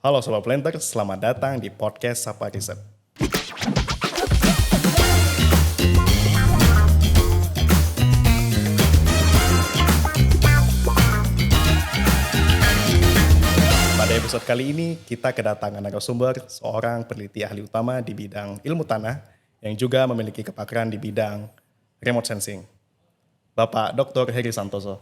Halo Sobat Planter, selamat datang di podcast Sapa Riset. Pada episode kali ini, kita kedatangan narasumber seorang peneliti ahli utama di bidang ilmu tanah yang juga memiliki kepakaran di bidang remote sensing. Bapak Dr. Heri Santoso.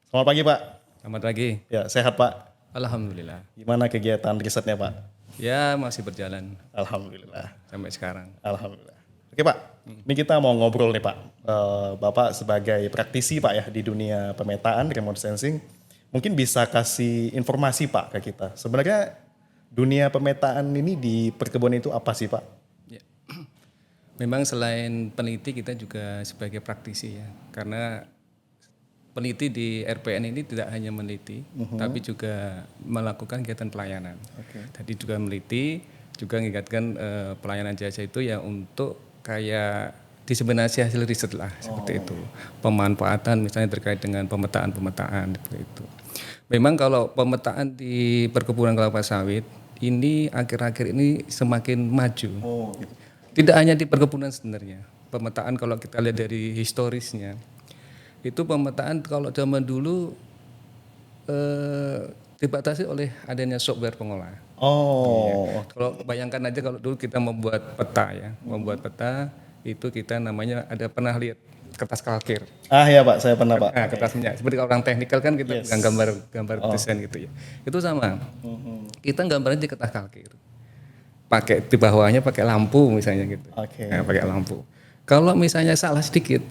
Selamat pagi Pak. Selamat pagi. Ya, sehat Pak? Alhamdulillah. Gimana kegiatan risetnya Pak? Ya masih berjalan Alhamdulillah. sampai sekarang. Alhamdulillah. Oke Pak, ini kita mau ngobrol nih Pak. Bapak sebagai praktisi Pak ya di dunia pemetaan remote sensing, mungkin bisa kasih informasi Pak ke kita. Sebenarnya dunia pemetaan ini di perkebunan itu apa sih Pak? Ya. Memang selain peneliti kita juga sebagai praktisi ya. Karena peneliti di RPN ini tidak hanya meneliti, tapi juga melakukan kegiatan pelayanan. Tadi juga meneliti, juga mengingatkan pelayanan jasa itu ya untuk kayak diseminasi hasil riset lah seperti itu. Pemanfaatan misalnya terkait dengan pemetaan seperti itu. Memang kalau pemetaan di perkebunan kelapa sawit ini akhir-akhir ini semakin maju. Gitu. Tidak hanya di perkebunan sebenarnya. Pemetaan kalau kita lihat dari historisnya, itu pemetaan kalau zaman dulu dibatasi oleh adanya software pengolah. Kalau bayangkan aja kalau dulu kita membuat peta ya, membuat peta itu kita namanya ada pernah lihat kertas kalkir. Ya Pak, saya pernah Pak. Nah, kertasnya seperti orang teknikal kan kita pegang gambar desain gitu ya. Itu sama. Kita gambarnya di kertas kalkir. Pakai di bawahnya pakai lampu misalnya gitu. Nah, pakai lampu. Kalau misalnya salah sedikit,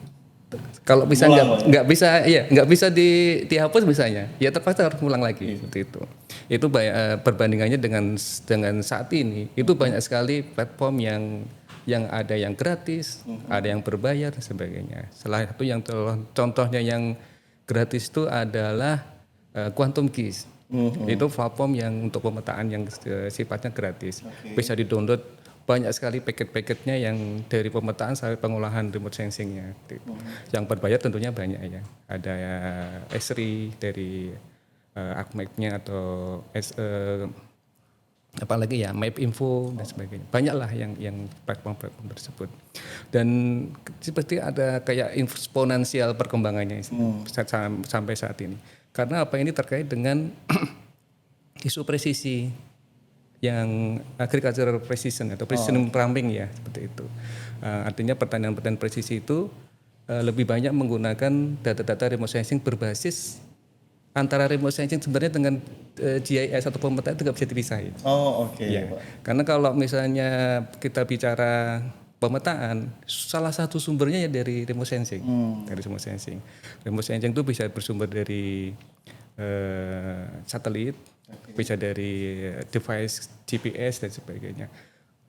kalau bisa nggak bisa dihapus misalnya, ya terpaksa harus ulang lagi seperti itu. Itu perbandingannya dengan saat ini itu banyak sekali platform yang ada yang gratis, ada yang berbayar dan sebagainya. Salah satu yang contohnya yang gratis itu adalah Quantum Keys. Itu platform yang untuk pemetaan yang sifatnya gratis. Bisa di-download banyak sekali paket-paketnya yang dari pemetaan sampai pengolahan remote sensingnya. Yang berbayar tentunya banyak ya. Ada Esri dari Akmap-nya atau apalagi ya Map Info dan sebagainya. Banyaklah yang platform-platform tersebut. Dan seperti ada kayak eksponensial perkembangannya sampai saat ini. Karena apa ini terkait dengan isu presisi yang agricultural precision atau precision farming ya seperti itu. Artinya pertanian presisi itu lebih banyak menggunakan data-data remote sensing berbasis antara remote sensing sebenarnya dengan GIS atau pemetaan itu nggak bisa dipisahin. Ya. Karena kalau misalnya kita bicara pemetaan, salah satu sumbernya ya dari remote sensing. Dari remote sensing. Remote sensing itu bisa bersumber dari satelit, bisa dari device GPS dan sebagainya.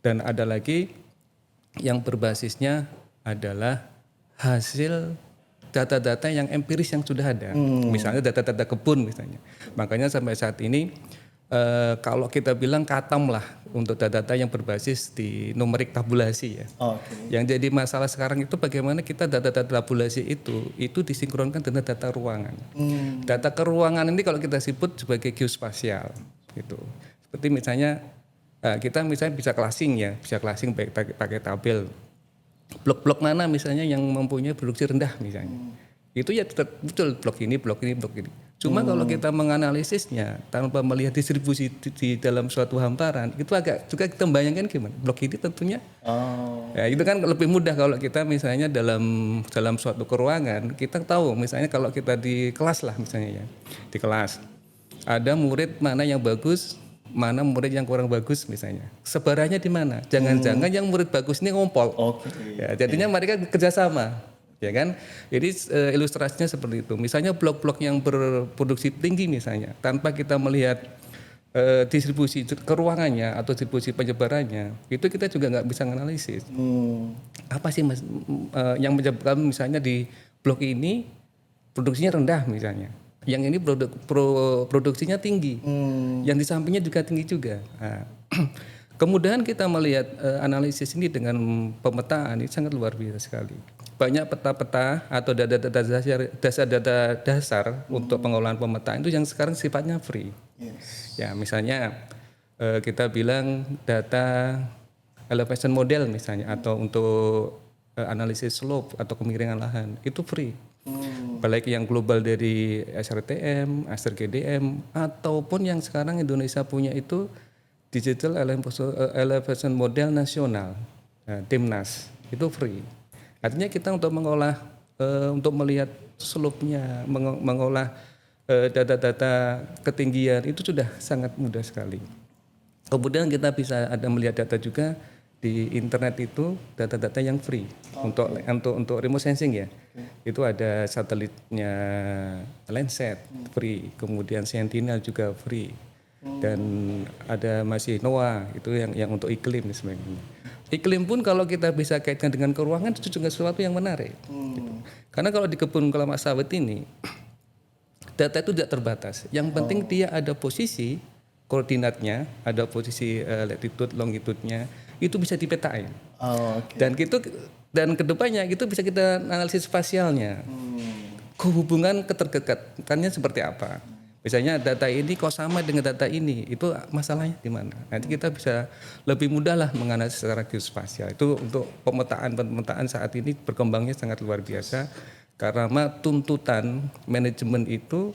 Dan ada lagi yang berbasisnya adalah hasil data-data yang empiris yang sudah ada. Misalnya data-data kebun misalnya. Makanya sampai saat ini kalau kita bilang katam lah untuk data-data yang berbasis di numerik tabulasi ya. Yang jadi masalah sekarang itu bagaimana kita data-data tabulasi itu disinkronkan dengan data ruangan. Data keruangan ini kalau kita sebut sebagai geospasial gitu. Seperti misalnya kita misalnya bisa classing ya, bisa classing pakai tabel. Blok-blok mana misalnya yang mempunyai produksi rendah misalnya. Itu ya betul blok ini. Cuma kalau kita menganalisisnya tanpa melihat distribusi di dalam suatu hamparan, itu agak juga kita bayangkan gimana. Blok ini tentunya, ya itu kan lebih mudah kalau kita misalnya dalam suatu keruangan, kita tahu misalnya kalau kita di kelas lah misalnya ya, di kelas ada murid mana yang bagus, mana murid yang kurang bagus misalnya. Sebarannya di mana? Jangan-jangan yang murid bagus ini ngompol. Ya, jadinya mereka kerjasama. Ya kan, jadi ilustrasinya seperti itu. Misalnya blok-blok yang berproduksi tinggi misalnya, tanpa kita melihat distribusi keruangannya atau distribusi penyebarannya, itu kita juga nggak bisa menganalisis. Apa sih yang menyebabkan misalnya di blok ini produksinya rendah misalnya, yang ini produksinya tinggi, yang di sampingnya juga tinggi juga. Nah, kemudahan kita melihat analisis ini dengan pemetaan ini sangat luar biasa sekali. Banyak peta-peta atau data dasar untuk pengolahan pemetaan itu yang sekarang sifatnya free. Ya, misalnya kita bilang data elevation model misalnya, atau untuk analisis slope atau kemiringan lahan, itu free. Baik yang global dari SRTM, SRGDM, ataupun yang sekarang Indonesia punya itu Digital Elevation Model Nasional, Timnas, itu free. Artinya kita untuk mengolah, untuk melihat slope-nya, mengolah data-data ketinggian itu sudah sangat mudah sekali. Kemudian kita bisa ada melihat data juga di internet itu, data-data yang free untuk remote sensing ya. Itu ada satelitnya Landsat free, kemudian Sentinel juga free, dan ada masih NOAA itu yang untuk iklim dan sebagainya. Iklim pun kalau kita bisa kaitkan dengan keuangan itu juga sesuatu yang menarik. Gitu. Karena kalau di kebun kelapa sawit ini data itu tidak terbatas. Yang penting dia ada posisi koordinatnya, ada posisi latitude, longitude-nya, itu bisa dipetain. Dan kedepannya itu bisa kita analisis spasialnya. Hubungan keterdekatannya seperti apa? Misalnya data ini kok sama dengan data ini, itu masalahnya di mana? Nanti kita bisa lebih mudah lah menganalisis secara geospasial. Itu untuk pemetaan saat ini berkembangnya sangat luar biasa karena tuntutan manajemen itu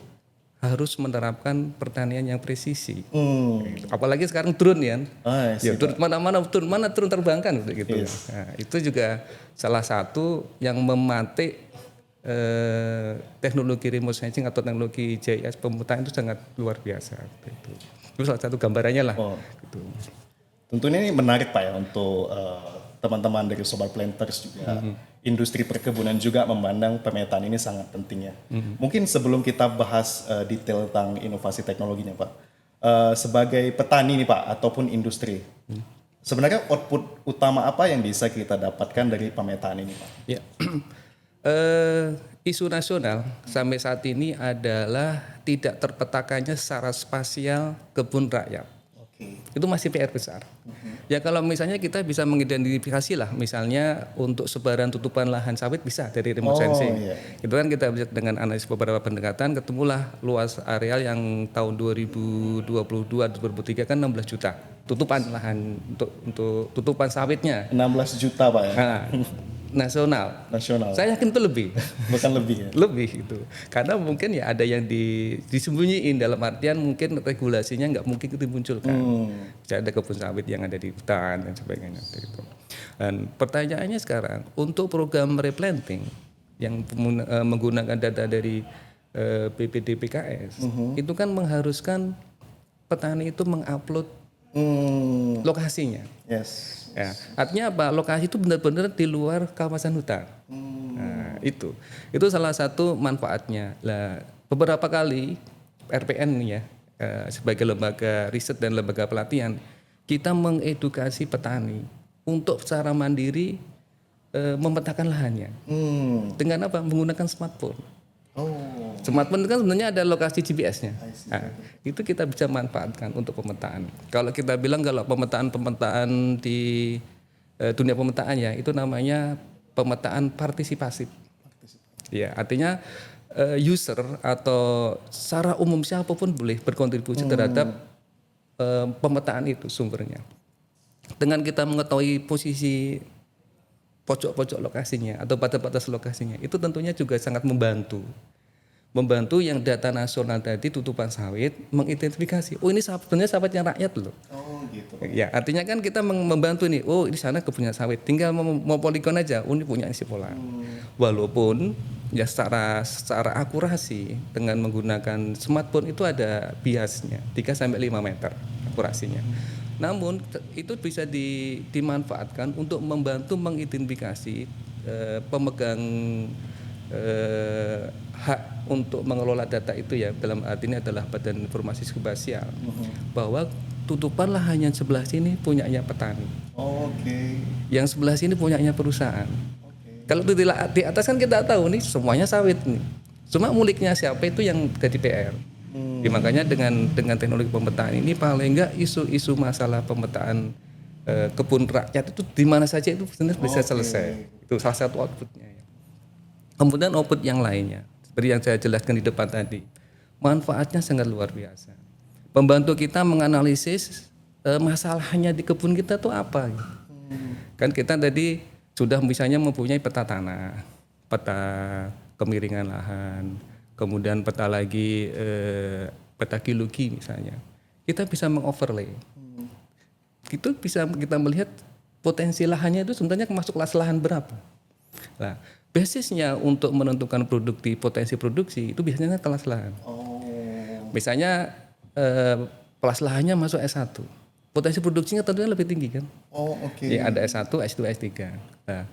harus menerapkan pertanian yang presisi. Apalagi sekarang drone ya. Drone mana drone terbang kan gitu. Yes. Nah, itu juga salah satu yang memantik teknologi remote sensing atau teknologi GIS pemetaan itu sangat luar biasa. Itu salah satu gambarannya lah. Gitu. Tentunya ini menarik Pak ya untuk teman-teman dari Sobat Planters juga. Industri perkebunan juga memandang pemetaan ini sangat penting ya. Mungkin sebelum kita bahas detail tentang inovasi teknologinya Pak, sebagai petani nih Pak ataupun industri, sebenarnya output utama apa yang bisa kita dapatkan dari pemetaan ini Pak? Ya. Isu nasional sampai saat ini adalah tidak terpetakannya secara spasial kebun rakyat. Itu masih PR besar. Ya kalau misalnya kita bisa mengidentifikasi lah, misalnya untuk sebaran tutupan lahan sawit bisa dari remote sensing. Itu kan kita bisa dengan analisis beberapa pendekatan ketemulah luas areal yang tahun 2022-2023 kan 16 juta tutupan lahan untuk tutupan sawitnya. 16 juta Pak ya. Nasional. Saya yakin itu lebih. Bukan lebih ya? Lebih itu. Karena mungkin ya ada yang disembunyiin, dalam artian mungkin regulasinya nggak mungkin itu dimunculkan. Bisa ada kebun sawit yang ada di hutan dan sebagainya. Gitu. Dan pertanyaannya sekarang, untuk program replanting yang menggunakan data dari BPDPKS, itu kan mengharuskan petani itu mengupload lokasinya. Yes. Ya, artinya apa? Lokasi itu benar-benar di luar kawasan hutan. Nah, itu salah satu manfaatnya. Lah, beberapa kali RPN ya, sebagai lembaga riset dan lembaga pelatihan, kita mengedukasi petani untuk secara mandiri memetakan lahannya. Dengan apa? Menggunakan smartphone. Smartphone itu kan sebenarnya ada lokasi GPS-nya. Nah, itu kita bisa manfaatkan untuk pemetaan. Kalau kita bilang kalau pemetaan di dunia pemetaan ya, itu namanya pemetaan partisipasif. Ya, artinya user atau secara umum siapapun boleh berkontribusi terhadap pemetaan itu sumbernya. Dengan kita mengetahui posisi pojok-pojok lokasinya atau batas-batas lokasinya, itu tentunya juga sangat membantu yang data nasional tadi tutupan sawit mengidentifikasi, oh ini sebenarnya sawitnya rakyat loh. Gitu. Ya, artinya kan kita membantu nih, oh ini sana kebunnya sawit, tinggal mau poligon aja, oh ini punya isi pola. Walaupun ya secara akurasi dengan menggunakan smartphone itu ada biasnya 3-5 meter akurasinya. Namun itu bisa dimanfaatkan untuk membantu mengidentifikasi pemegang hak untuk mengelola data itu ya, dalam arti ini adalah Badan Informasi Spasial, bahwa tutupan lahan yang sebelah sini punyanya petani, yang sebelah sini punyanya perusahaan. Kalau di atas kan kita tahu nih semuanya sawit nih, cuma miliknya siapa itu yang jadi PR. Makanya dengan teknologi pemetaan ini paling enggak isu-isu masalah pemetaan kebun rakyat itu di mana saja itu benar bisa selesai. Itu salah satu outputnya. Kemudian output yang lainnya, seperti yang saya jelaskan di depan tadi, manfaatnya sangat luar biasa. Membantu kita menganalisis masalahnya di kebun kita tuh apa. Kan kita tadi sudah misalnya mempunyai peta tanah, peta kemiringan lahan, kemudian peta lagi peta geologi misalnya. Kita bisa mengoverlay. Itu bisa kita melihat potensi lahannya itu sebenarnya masuk kelas lahan berapa. Nah, basisnya untuk menentukan potensi produksi itu biasanya kelas lahan. Misalnya kelas lahannya masuk S1. Potensi produksinya tentunya lebih tinggi kan. Ya, ada S1, S2, S3. Nah,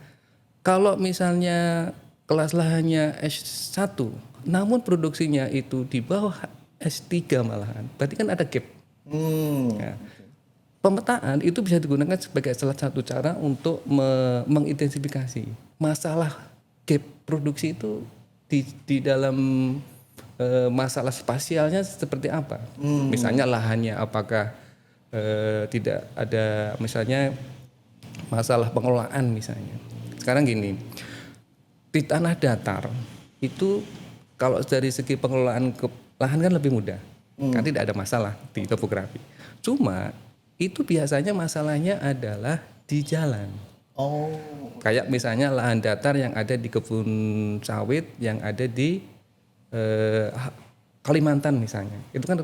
kalau misalnya kelas lahannya S1, namun produksinya itu di bawah S3 malahan, berarti kan ada gap. Nah, pemetaan itu bisa digunakan sebagai salah satu cara untuk mengidentifikasi masalah gap produksi itu di dalam masalah spasialnya seperti apa. Misalnya lahannya apakah tidak ada misalnya masalah pengelolaan misalnya. Sekarang gini, di tanah datar itu kalau dari segi pengelolaan lahan kan lebih mudah, kan tidak ada masalah di topografi. Cuma itu biasanya masalahnya adalah di jalan. Kayak misalnya lahan datar yang ada di kebun sawit yang ada di Kalimantan misalnya, itu kan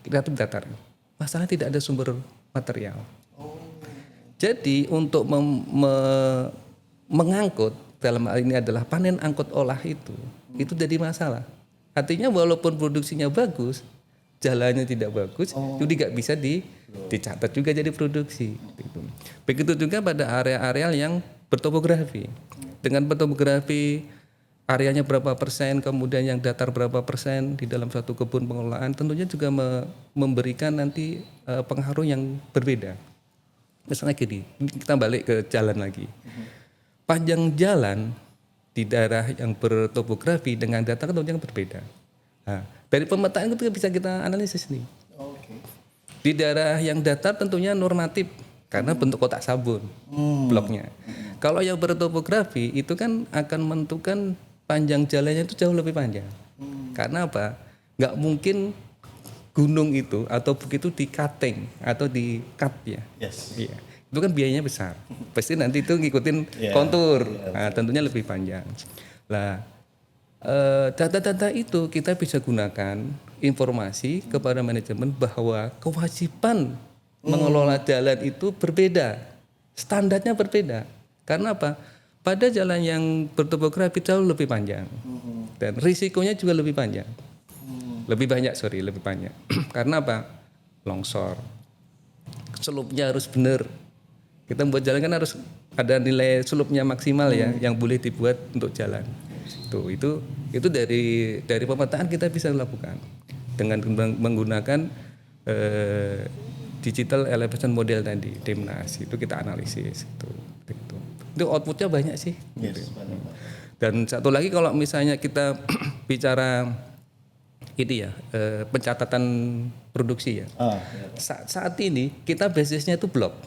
relatif datar. Masalah tidak ada sumber material. Jadi untuk mengangkut dalam hal ini adalah panen angkut olah itu jadi masalah. Artinya walaupun produksinya bagus, jalannya tidak bagus, itu tidak bisa dicatat juga jadi produksi. Begitu juga pada area-area yang bertopografi. Dengan bertopografi areanya berapa persen, kemudian yang datar berapa persen di dalam satu kebun pengelolaan, tentunya juga memberikan nanti pengaruh yang berbeda. Misalnya gini, kita balik ke jalan lagi. Panjang jalan di daerah yang bertopografi dengan datar tentunya berbeda. Nah, dari pemetaan itu bisa kita analisis nih. Di daerah yang datar tentunya normatif karena bentuk kotak sabun bloknya. Kalau yang bertopografi itu kan akan menentukan panjang jalannya itu jauh lebih panjang. Karena apa? Nggak mungkin gunung itu atau bukit itu di cutting atau di cut ya. Iya. Itu kan biayanya besar. Pasti nanti itu ngikutin kontur. Nah, tentunya lebih panjang. Lah, data-data itu kita bisa gunakan informasi kepada manajemen bahwa kewajiban mengelola jalan itu berbeda. Standarnya berbeda. Karena apa? Pada jalan yang bertopografi jauh lebih panjang dan risikonya juga lebih panjang, lebih banyak. Karena apa? Longsor, selupnya harus benar. Kita membuat jalan kan harus ada nilai selupnya maksimal ya, yang boleh dibuat untuk jalan. Itu dari pemetaan kita bisa lakukan dengan menggunakan digital elevation model tadi, DEMNAS itu kita analisis itu outputnya banyak sih. Dan satu lagi kalau misalnya kita bicara ini ya pencatatan produksi ya. Saat ini kita basisnya itu blok.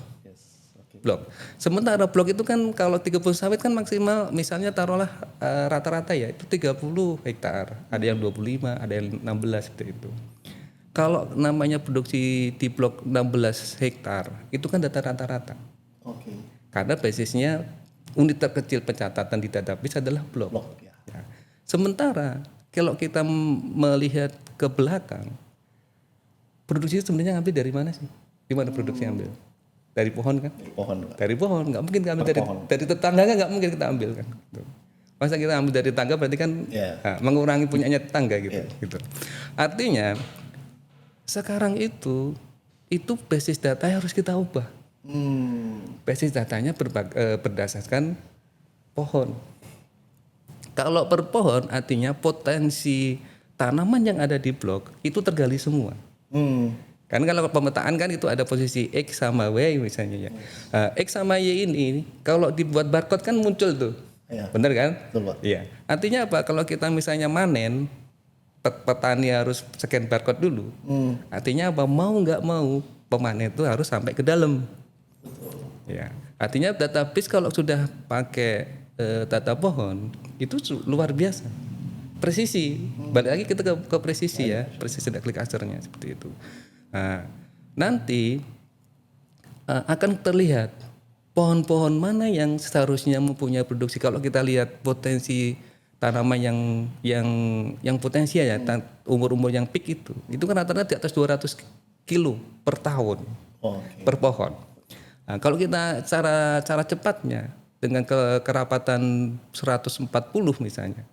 Sementara blok itu kan kalau 30 sawit kan maksimal misalnya taruhlah rata-rata ya itu 30 hektar, ada yang 25, ada yang 16 seperti itu. Kalau namanya produksi di blok 16 hektar itu kan data rata-rata. Karena basisnya unit terkecil pencatatan di database adalah blok. Ya. Sementara kalau kita melihat ke belakang, produksi sebenarnya ngambil dari mana sih? Di mana produksi ambil? Dari pohon kan? Dari pohon, nggak mungkin kita ambil dari tetangga kan nggak mungkin kita ambil kan. Masa kita ambil dari tetangga berarti kan mengurangi punyanya tetangga gitu. Artinya sekarang itu basis data harus kita ubah. Basis datanya berdasarkan pohon. Kalau per pohon artinya potensi tanaman yang ada di blok itu tergali semua. Kan kalau pemetaan kan itu ada posisi X sama Y misalnya ya. X sama Y ini kalau dibuat barcode kan muncul tuh. Benar kan? Iya. Artinya apa? Kalau kita misalnya manen, petani harus scan barcode dulu. Artinya apa? Mau nggak mau pemanen itu harus sampai ke dalam. Ya, artinya database kalau sudah pakai data pohon itu luar biasa, presisi. Balik lagi kita ke presisi ya, presisi agriculture-nya seperti itu. Nah, nanti akan terlihat pohon-pohon mana yang seharusnya mempunyai produksi. Kalau kita lihat potensi tanaman yang potensial ya, umur-umur yang peak itu kan rata-rata di atas 200 kilo per tahun per pohon. Nah, kalau kita cara cepatnya dengan kerapatan 140 misalnya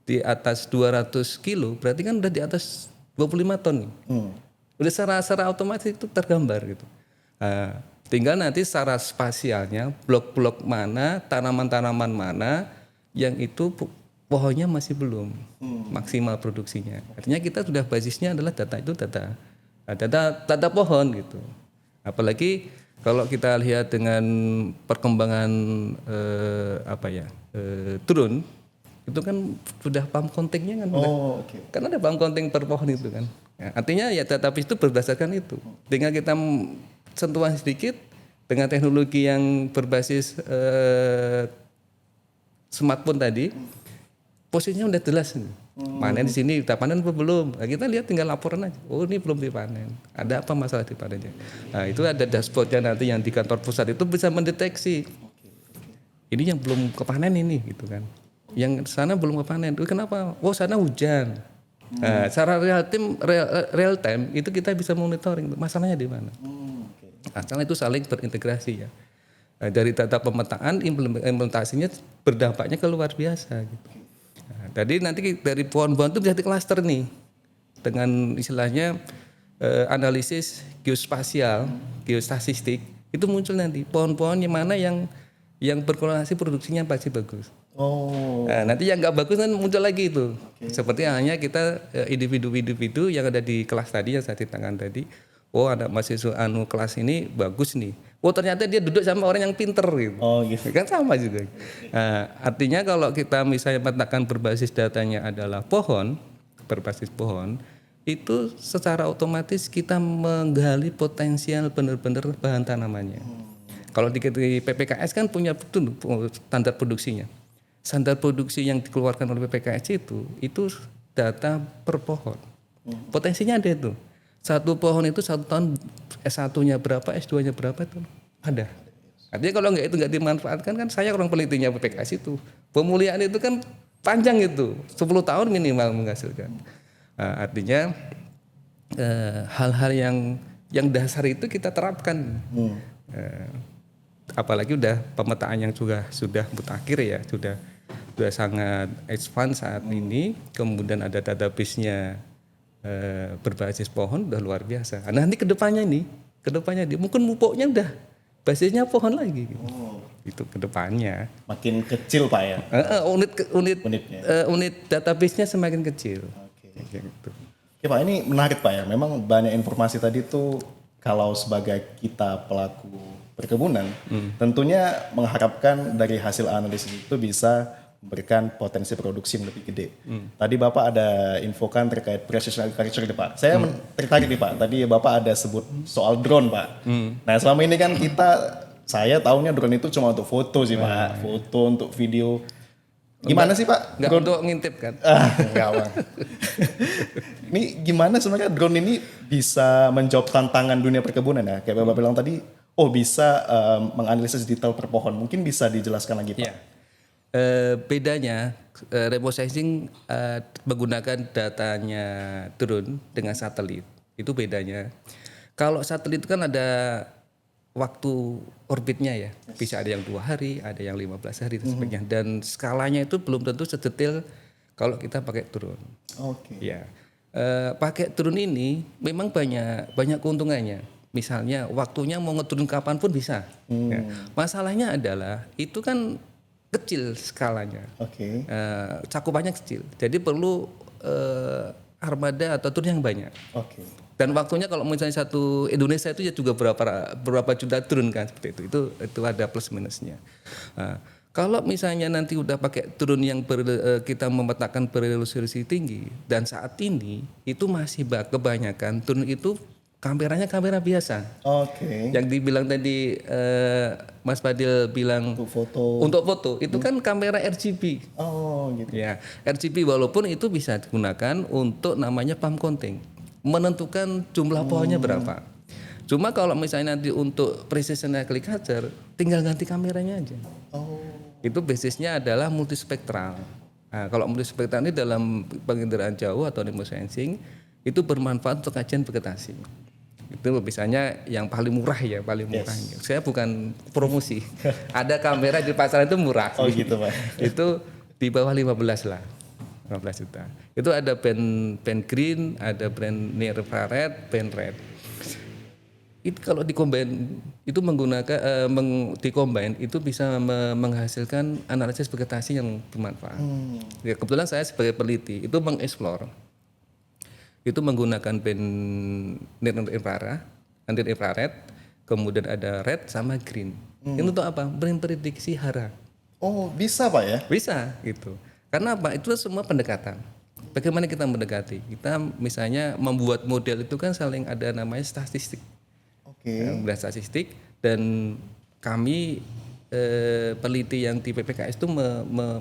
di atas 200 kilo, berarti kan udah di atas 25 ton nih. Udah secara otomatis itu tergambar gitu. Nah, tinggal nanti secara spasialnya blok-blok mana, tanaman-tanaman mana yang itu pohonnya masih belum maksimal produksinya. Artinya kita sudah basisnya adalah data pohon gitu. Apalagi kalau kita lihat dengan perkembangan drone itu kan sudah pump countingnya kan, kan ada pump counting per pohon itu kan. Ya, artinya ya database itu berdasarkan itu. Dengan kita sentuhan sedikit dengan teknologi yang berbasis smartphone tadi, posisinya udah jelas nih. Panen di sini, udah panen apa belum? Nah, kita lihat tinggal laporan aja. Oh ini belum dipanen. Ada apa masalah di panennya? Nah itu ada dashboardnya nanti yang di kantor pusat itu bisa mendeteksi. Ini yang belum kepanen ini gitu kan. Yang sana belum kepanen. Kenapa? Oh sana hujan. Nah, secara real time itu kita bisa monitoring masalahnya di mana. Nah, karena itu saling berintegrasi ya. Nah, dari data pemetaan implementasinya berdampaknya ke luar biasa gitu. Nah, jadi nanti dari pohon-pohon itu bisa diklaster nih dengan istilahnya analisis geospasial, geostatistik itu muncul nanti pohon-pohon yang mana yang berkorelasi produksinya pasti bagus. Nah, nanti yang nggak bagus kan muncul lagi itu. Seperti halnya kita individu-individu yang ada di kelas tadi yang saya ceritakan tadi. Oh ada mahasiswa kelas ini bagus nih. Oh ternyata dia duduk sama orang yang pinter gitu. Gitu. Kan sama juga. Nah, artinya kalau kita misalnya mengatakan berbasis datanya adalah pohon, berbasis pohon, itu secara otomatis kita menggali potensial benar-benar bahan tanamannya. Kalau di PPKS kan punya standar produksinya. Standar produksi yang dikeluarkan oleh PPKS itu data per pohon. Potensinya ada itu. Satu pohon itu 1 tahun S1-nya berapa, S2-nya berapa itu ada. Artinya kalau itu nggak dimanfaatkan kan saya orang penelitinya PPKS itu. Pemulihan itu kan panjang itu, 10 tahun minimal menghasilkan. Nah, artinya hal-hal yang dasar itu kita terapkan. Apalagi udah pemetaan yang sudah mutakhir ya, sudah sangat advance saat ini. Kemudian ada database-nya berbasis pohon udah luar biasa. Nah, nanti kedepannya mungkin pupuknya udah basisnya pohon lagi. Itu kedepannya. Makin kecil Pak ya? Unit database-nya semakin kecil. Gitu. Oke Pak, ini menarik Pak ya. Memang banyak informasi tadi tuh kalau sebagai kita pelaku perkebunan, tentunya mengharapkan dari hasil analisis itu bisa memberikan potensi produksi yang lebih gede. Tadi Bapak ada infokan terkait precision agriculture nih Pak. Saya tertarik nih Pak, tadi Bapak ada sebut soal drone Pak. Nah selama ini kan saya tahunya drone itu cuma untuk foto sih Pak, foto untuk video. Gimana sih Pak? Nggak untuk ngintip kan? Enggak Bang. Ini gimana sebenarnya drone ini bisa menjawab tantangan dunia perkebunan ya? Kayak Bapak bilang tadi, bisa menganalisis detail per pohon. Mungkin bisa dijelaskan lagi Pak? Ya. Bedanya remote sensing menggunakan datanya drone dengan satelit. Itu bedanya. Kalau satelit itu kan ada waktu orbitnya ya. Bisa ada yang 2 hari, ada yang 15 hari dan sebagainya. Dan skalanya itu belum tentu sedetail kalau kita pakai drone. Ya. Pakai drone ini memang banyak keuntungannya. Misalnya waktunya mau ngeturun kapan pun bisa. Ya. Masalahnya adalah itu kan kecil skalanya, cakupannya kecil, jadi perlu armada atau drone yang banyak. Dan waktunya kalau misalnya satu Indonesia itu ya juga berapa juta drone kan seperti itu ada plus minusnya. Kalau misalnya nanti udah pakai drone yang kita memetakan beresolusi tinggi dan saat ini itu masih kebanyakan drone itu kameranya kamera biasa. Yang dibilang tadi Mas Fadil bilang untuk foto itu kan kamera RGB. Gitu. Ya, RGB walaupun itu bisa digunakan untuk namanya pump counting, menentukan jumlah pohonnya berapa. Cuma kalau misalnya nanti untuk precision agriculture, tinggal ganti kameranya aja. Oh. Itu basisnya adalah multispektral. Nah, kalau multispektral ini dalam penginderaan jauh atau remote sensing itu bermanfaat untuk kajian vegetasi. Itu misalnya yang paling murah ya, paling murah. Saya bukan promosi. Ada kamera di pasaran itu murah. Oh gitu Pak. Itu di bawah 15 lah. 15 juta. Itu ada band green, ada band near infrared, band red. Itu kalau dikombin itu menggunakan dikombin itu bisa menghasilkan analisis vegetasi yang bermanfaat. Ya, kebetulan saya sebagai peneliti itu mengeksplor itu menggunakan band near infrared, kemudian ada red sama green. Ini untuk apa? Memprediksi hara. Oh bisa Pak ya? Bisa gitu. Karena apa? Itu semua pendekatan. Bagaimana kita mendekati? Kita misalnya membuat model itu kan saling ada namanya statistik. Berdasarkan statistik dan kami peneliti yang di PPKS itu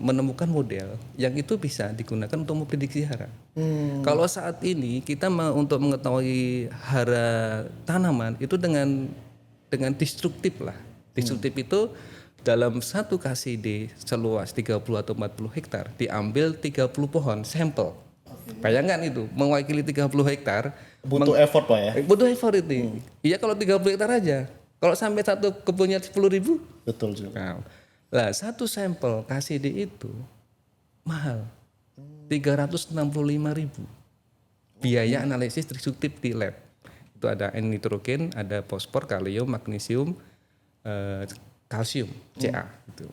menemukan model yang itu bisa digunakan untuk memprediksi hara. Kalau saat ini kita untuk mengetahui hara tanaman itu dengan destruktif lah. Destruktif itu dalam satu KCD seluas 30 atau 40 hektar diambil 30 pohon sampel. Bayangkan itu mewakili 30 hektar. Butuh effort Pak ya? Butuh effort itu. Iya kalau 30 hektar aja. Kalau sampai satu kebunnya 10.000. Betul juga. Nah, satu sampel KCD itu mahal. 365.000. Biaya analisis destruktif di lab. Itu ada nitrogen, ada fosfor, kalium, magnesium, kalsium, Ca. Gitu.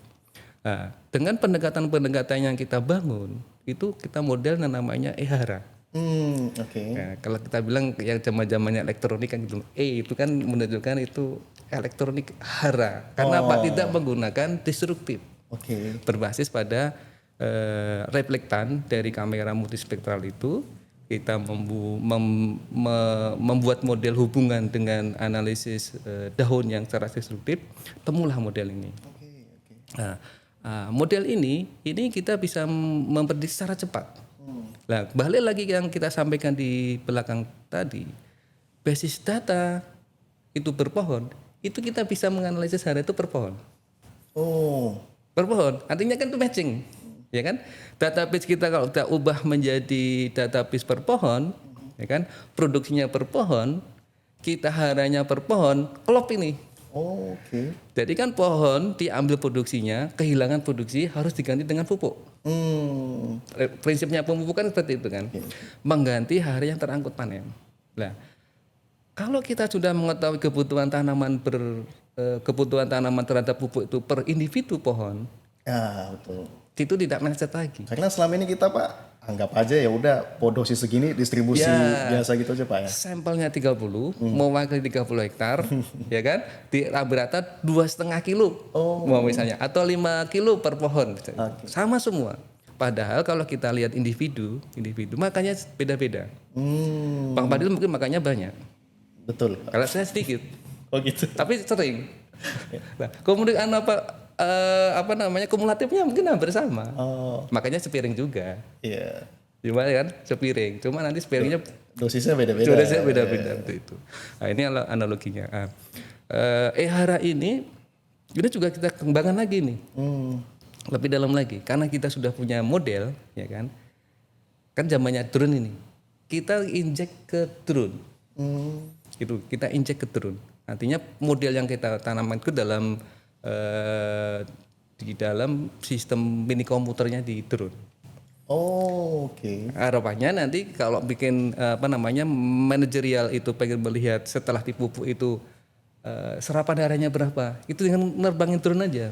Nah, dengan pendekatan-pendekatan yang kita bangun, itu kita model yang namanya EHARA. Nah, kalau kita bilang yang zamannya elektronik kan gitu, itu kan menunjukkan itu elektronik hara. Karena apa? Tidak menggunakan destruktif. Berbasis pada reflektan dari kamera multispektral itu, kita membuat model hubungan dengan analisis daun yang secara destruktif, temulah model ini. Nah, model ini kita bisa memprediksi secara cepat. Nah, balik lagi yang kita sampaikan di belakang tadi, basis data itu berpohon, itu kita bisa menganalisis hara itu per pohon. Per pohon, artinya kan itu matching, ya kan? Database kita kalau kita ubah menjadi database per pohon, ya kan? Produksinya per pohon, kita haranya per pohon, klop ini. Jadi kan pohon diambil produksinya, kehilangan produksi harus diganti dengan pupuk. Prinsipnya pemupukan seperti itu kan, mengganti hari yang terangkut panen. Nah, kalau kita sudah mengetahui kebutuhan tanaman terhadap pupuk itu per individu pohon, betul. Itu tidak meleset lagi. Karena selama ini kita Pak anggap aja ya udah dosis segini distribusi biasa gitu aja Pak ya. Sampelnya 30, mewakili 30 hektar, ya kan? Di rata-rata 2,5 kilo, mau misalnya, atau 5 kilo per pohon, sama semua. Padahal kalau kita lihat individu makanya beda-beda. Bang Fadil mungkin makanya banyak. Betul. Kalau saya sedikit. Oh gitu. Tapi sering. Nah, kemudian kumulatifnya mungkin hampir sama. Makanya sepiring juga. Iya. Cuma kan sepiring. Cuma nanti sepiringnya dosisnya beda-beda. Dosisnya beda-beda itu. Nah, ini analoginya. EHARA ini juga kita kembangkan lagi nih. Lebih dalam lagi karena kita sudah punya model, ya kan? Kan zamannya drone ini. Kita injek ke drone. Gitu, kita injek ke drone. Artinya model yang kita tanamkan itu di dalam sistem mini komputernya di drone. Harapannya nanti kalau bikin manajerial itu pengen melihat setelah dipupuk itu serapan darahnya berapa, itu dengan nerbangin drone aja.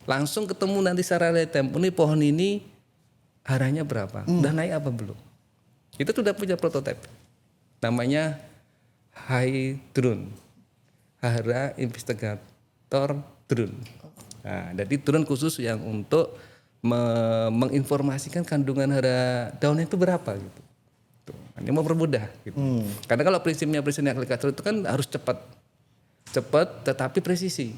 Langsung ketemu nanti secara real time, ini pohon ini haranya berapa, udah naik apa belum. Itu sudah punya prototipe. Namanya High Drone. Hara Investigator Drone. Nah, jadi drone khusus yang untuk menginformasikan kandungan hara daunnya itu berapa gitu. Ini mempermudah gitu. Karena kalau prinsipnya agriculture itu kan harus cepat tetapi presisi.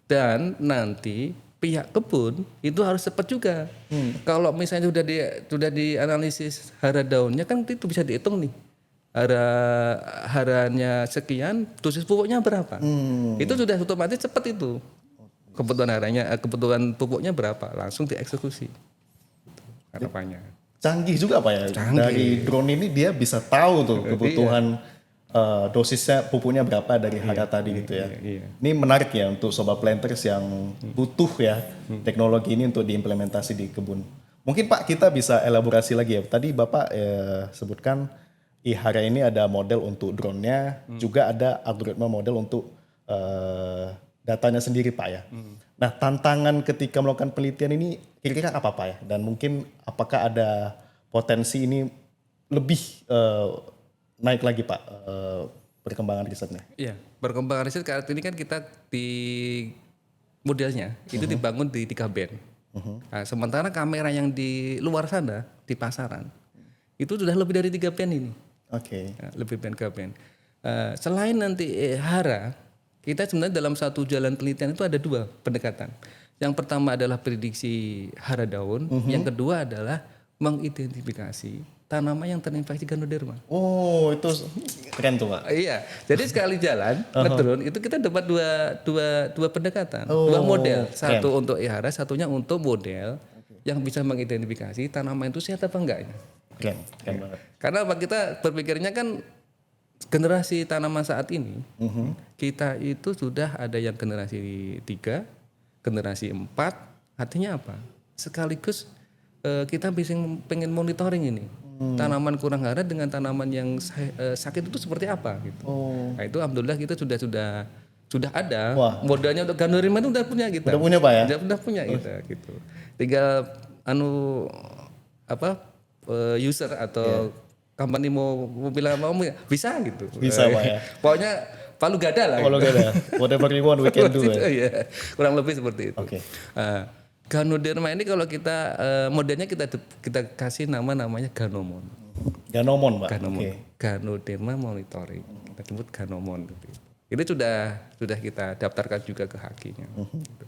Dan nanti pihak kebun itu harus cepat juga. Kalau misalnya sudah dianalisis hara daunnya kan itu bisa dihitung nih. haranya sekian, dosis pupuknya berapa. Itu sudah otomatis cepat itu. Kebutuhan pupuknya berapa, langsung dieksekusi. Harapannya. Canggih juga Pak ya. Dari drone ini dia bisa tahu tuh kebutuhan dosisnya pupuknya berapa dari hara tadi gitu ya. Ini menarik ya untuk sobat planters yang butuh ya teknologi ini untuk diimplementasi di kebun. Mungkin Pak kita bisa elaborasi lagi ya. Tadi Bapak sebutkan iHara ini ada model untuk drone-nya, juga ada algoritma model untuk datanya sendiri Pak ya. Nah tantangan ketika melakukan penelitian ini kira-kira apa Pak ya? Dan mungkin apakah ada potensi ini lebih naik lagi Pak perkembangan risetnya? Iya, perkembangan riset saat ini kan kita di modelnya itu dibangun di 3 band. Nah, sementara kamera yang di luar sana di pasaran itu sudah lebih dari 3 band ini. Oke. Ya, lebih band ke band. Selain nanti hara, kita sebenarnya dalam satu jalan penelitian itu ada 2 pendekatan. Yang pertama adalah prediksi hara daun, yang kedua adalah mengidentifikasi tanaman yang terinfeksi Ganoderma. Oh itu keren tuh Pak. Iya, jadi sekali jalan ngedrone itu kita dapat dua pendekatan, 2 model, satu untuk ihara, satunya untuk model yang bisa mengidentifikasi tanaman itu sehat apa enggak. Keren banget. Karena apa, kita berpikirnya kan generasi tanaman saat ini kita itu sudah ada yang generasi 3, generasi 4, artinya apa? Sekaligus kita bisa pengen monitoring ini. Tanaman kurang hara dengan tanaman yang sakit itu seperti apa gitu. Nah, itu alhamdulillah kita sudah ada. Wah. Modalnya untuk Ganoderma itu udah punya kita. Udah punya Pak ya? Udah punya kita gitu. Tinggal user atau company mau bilang mau bisa gitu. Bisa Pak ya. Pokoknya palu gada lah. Kalau gak ada, whatever you want we can do ya. Iya, kurang lebih seperti itu. Oke. Ganoderma ini kalau kita modelnya kita kasih namanya Ganomon. Ganomon Pak. Ganomon. Oke. Ganoderma monitoring. Kita sebut Ganomon gitu. Itu sudah kita daftarkan juga ke hakinya. Gitu.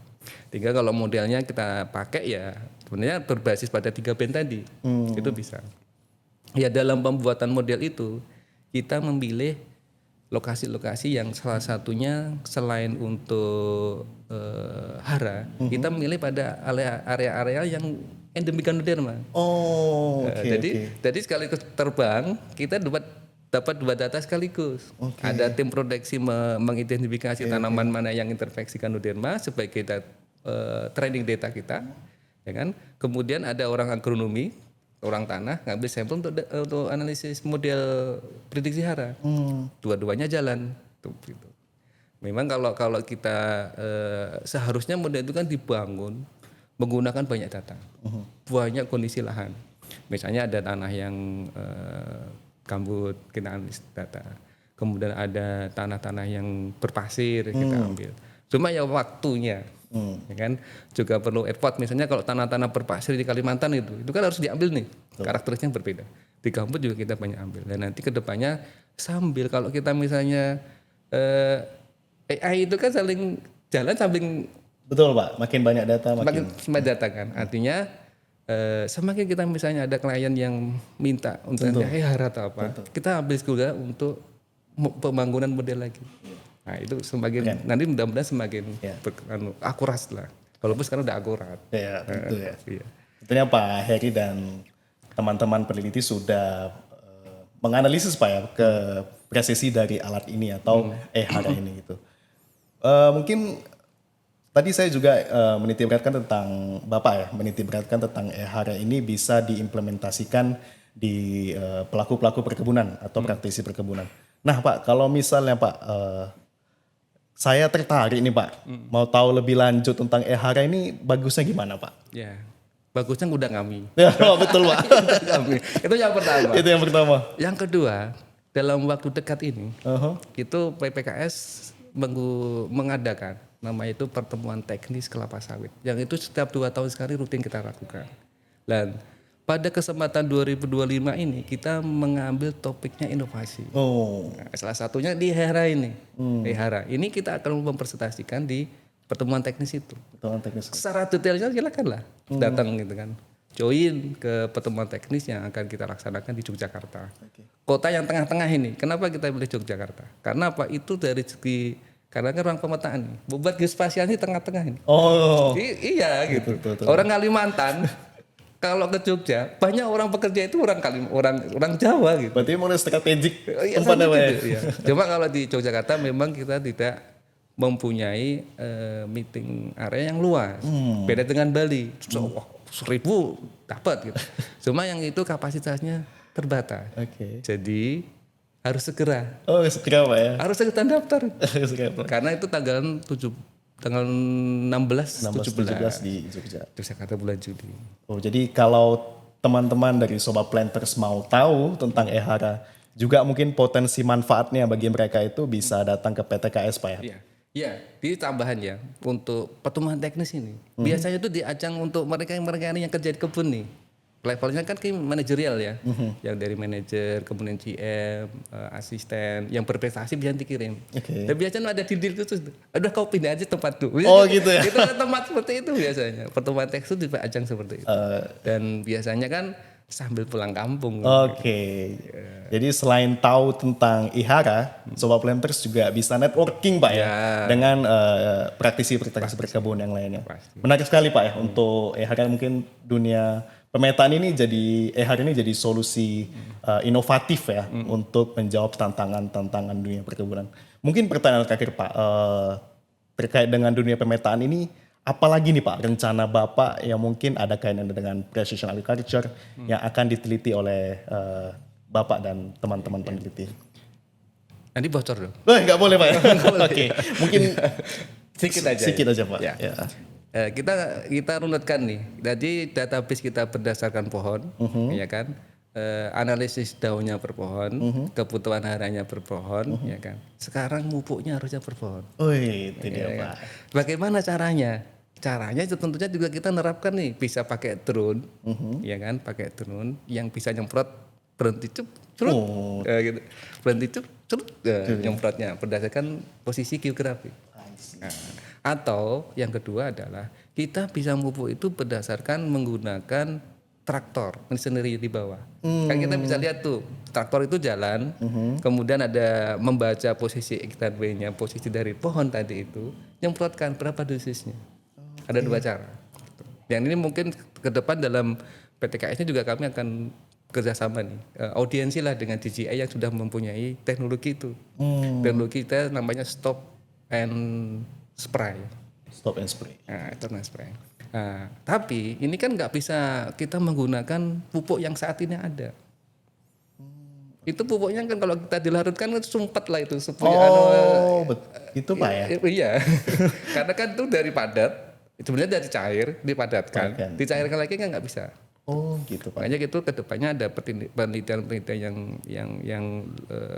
Tinggal kalau modelnya kita pakai ya sebenarnya berbasis pada 3 band tadi. Itu bisa. Ya dalam pembuatan model itu kita memilih lokasi-lokasi yang salah satunya selain untuk hara, kita memilih pada area-area yang endemik Ganoderma. Oh, oke. Jadi sekaligus terbang kita dapat 2 data sekaligus. Ada tim proteksi mengidentifikasi tanaman mana yang terinfeksi Ganoderma sebagai kita training data kita, ya kan? Kemudian ada orang agronomi, orang tanah ngambil sampel untuk analisis model prediksi hara. Dua-duanya jalan tuh gitu. Memang kalau kita seharusnya model itu kan dibangun menggunakan banyak data. Banyak kondisi lahan. Misalnya ada tanah yang gambut, kita analis data. Kemudian ada tanah-tanah yang berpasir, kita ambil. Cuma ya waktunya. Ya kan juga perlu effort. Misalnya kalau tanah-tanah berpasir di Kalimantan itu kan harus diambil nih. Karakteristiknya berbeda. Di gambut juga kita banyak ambil. Dan nanti kedepannya sambil kalau kita misalnya AI itu kan saling jalan samping. Betul Pak, makin banyak data makin data kan. Artinya semakin kita misalnya ada klien yang minta untuk hara atau apa, kita ambil juga untuk pembangunan model lagi. Nah itu semakin nanti mudah-mudahan semakin akurat lah. Walaupun sekarang udah akurat. Ya tentu ya. Iya. Tentunya Pak Heri dan teman-teman peneliti sudah menganalisis Pak ya ke presisi dari alat ini atau hara ini gitu. Mungkin tadi saya juga menitikberatkan tentang Bapak ya, menitikberatkan tentang hara ini bisa diimplementasikan di pelaku-pelaku perkebunan atau praktisi perkebunan. Nah Pak, kalau misalnya Pak saya tertarik nih Pak, mau tahu lebih lanjut tentang hara ini bagusnya gimana Pak? Ya, bagusnya ngundang kami. Ya, betul Pak. Itu yang pertama. Itu yang pertama. Yang kedua, dalam waktu dekat ini, itu PPKS mengadakan namanya itu pertemuan teknis kelapa sawit. Yang itu setiap 2 tahun sekali rutin kita lakukan. Dan pada kesempatan 2025 ini kita mengambil topiknya inovasi. Nah, salah satunya di hara ini. Hara ini kita akan mempresentasikan di pertemuan teknis itu. Pertemuan teknis. Secara detailnya silakanlah datang gitu kan. join ke pertemuan teknis yang akan kita laksanakan di Yogyakarta. Kota yang tengah-tengah ini. Kenapa kita pilih Yogyakarta? Karena apa? Itu dari segi karena kan ruang pemetaan nih. Bobot geospasial ini tengah-tengah ini. Oh, Iya gitu. betul. Orang Kalimantan kalau ke Jogja banyak orang pekerja itu orang Jawa gitu. berarti mau strategik Iya, tempat sama apa ya? gitu, iya. Cuma kalau di Yogyakarta memang kita tidak mempunyai meeting area yang luas. Beda dengan Bali. Wah, 1.000 dapat gitu. Cuma yang itu kapasitasnya terbatas. Oke. Jadi harus segera. Oh, segera Pak ya. Harus segera daftar. Segera Pak. Karena itu tanggal 16 16-17 17 di Jogja. Yogyakarta bulan Juli. Oh, jadi kalau teman-teman dari Sobat Planters mau tahu tentang Ehara, juga mungkin potensi manfaatnya bagi mereka itu bisa datang ke PTKS Pak ya? Iya. Iya, di tambahan ya untuk pertemuan teknis ini. Biasanya itu diajang untuk mereka yang kerja di kebun nih. Levelnya kan kayak manajerial ya. Yang dari manajer, kemudian GM, asisten, yang berprestasi bisa dikirim. Oke. Dan biasanya ada deal khusus. Udah kau pindah aja tempat tuh. Oh, gitu ya? Itu ada tempat seperti itu biasanya. Pertemuan teknis itu diajang seperti itu. Dan biasanya kan sambil pulang kampung. Oke. Jadi selain tahu tentang Ihara, Sobat Planters juga bisa networking Pak ya, dengan praktisi-praktisi berkebun yang lainnya. Pasti. Menarik sekali Pak ya untuk Ihara, mungkin dunia pemetaan ini Ihara ini jadi solusi inovatif ya untuk menjawab tantangan-tantangan dunia perkebunan. Mungkin pertanyaan terakhir Pak, terkait dengan dunia pemetaan ini, apalagi nih Pak rencana Bapak yang mungkin ada kaitannya dengan precision agriculture yang akan diteliti oleh Bapak dan teman-teman peneliti? Nanti bocor dong. Nggak boleh Pak ya? Oke, mungkin Sedikit aja. Pak. Ya. Ya. Kita runutkan nih. Jadi database kita berdasarkan pohon, ya kan. Analisis daunnya per pohon, kebutuhan hariannya per pohon, ya kan. Sekarang pupuknya harusnya per pohon. Wih, itu dia Ya kan? Pak. Bagaimana caranya? Caranya itu tentunya juga kita nerapkan nih, bisa pakai drone, ya kan, pakai drone yang bisa nyemprot berhenti curut, Oh. gitu. Berhenti curut, nyemprotnya berdasarkan posisi geografi. Nah, atau yang kedua adalah kita bisa pupuk itu berdasarkan menggunakan traktor sendiri di bawah. Kan kita bisa lihat tuh traktor itu jalan, kemudian ada membaca posisi X dan Y-nya, posisi dari pohon tadi itu, nyemprotkan berapa dosisnya. Ada dua cara. Yang ini mungkin ke depan dalam PTKS-nya juga kami akan kerjasama nih, audiensi lah dengan DJI yang sudah mempunyai teknologi itu. Teknologi kita namanya stop and spray. Stop and spray. Nah, itu spray. Nah, tapi ini kan nggak bisa kita menggunakan pupuk yang saat ini ada. Itu pupuknya kan kalau kita dilarutkan kan sumpet lah itu. Itu Pak ya? Iya. Karena kan itu dari padat, sebenarnya dari cair dipadatkan, dicairkan lagi kan nggak bisa. Oh gitu Pak. Makanya gitu kedepannya ada penelitian yang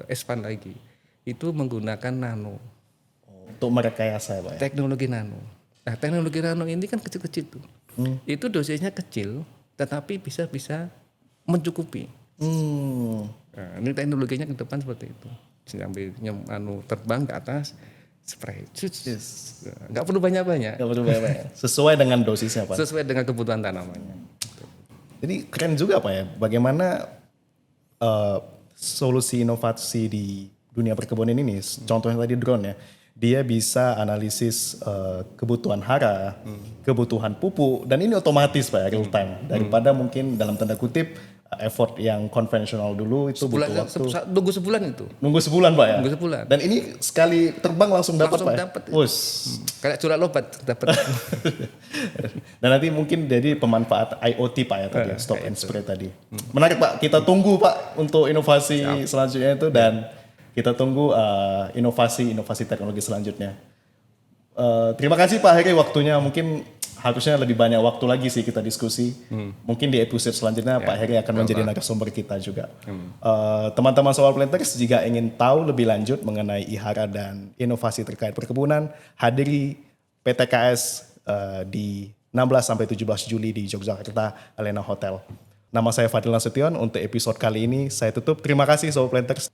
expand lagi. Itu menggunakan nano. Untuk merekayasa Pak ya? Teknologi nano. Nah teknologi nano ini kan kecil-kecil tuh. Itu dosisnya kecil, tetapi bisa mencukupi. Nah, ini teknologinya ke depan seperti itu. Sambil terbang ke atas, spray. Nggak perlu banyak-banyak. Nggak perlu banyak. Sesuai dengan dosisnya Pak. Sesuai dengan kebutuhan tanamannya. Jadi keren juga Pak ya, bagaimana solusi inovasi di dunia perkebunan ini, contohnya tadi drone ya, dia bisa analisis kebutuhan hara, kebutuhan pupuk, dan ini otomatis Pak ya, real time, daripada mungkin dalam tanda kutip effort yang konvensional dulu itu butuh waktu. Nunggu sebulan itu. Nunggu sebulan Pak ya? Nunggu sebulan. Dan ini sekali terbang langsung dapat Pak ya? Dapat. Kayak curah lobat dapat. Dan nanti mungkin jadi pemanfaat IoT Pak ya tadi ya, stop and spray tadi. Menarik Pak, kita tunggu Pak untuk inovasi selanjutnya itu, dan kita tunggu inovasi teknologi selanjutnya. Terima kasih Pak Heri waktunya, mungkin harusnya lebih banyak waktu lagi sih kita diskusi. Mungkin di episode selanjutnya Pak Heri akan menjadi narasumber kita juga. Teman-teman Sobat Planters, jika ingin tahu lebih lanjut mengenai Ihara dan inovasi terkait perkebunan, hadiri PTKS di 16-17 Juli di Yogyakarta Alena Hotel. Nama saya Fadil Nasution. Untuk episode kali ini saya tutup. Terima kasih Sobat Planters.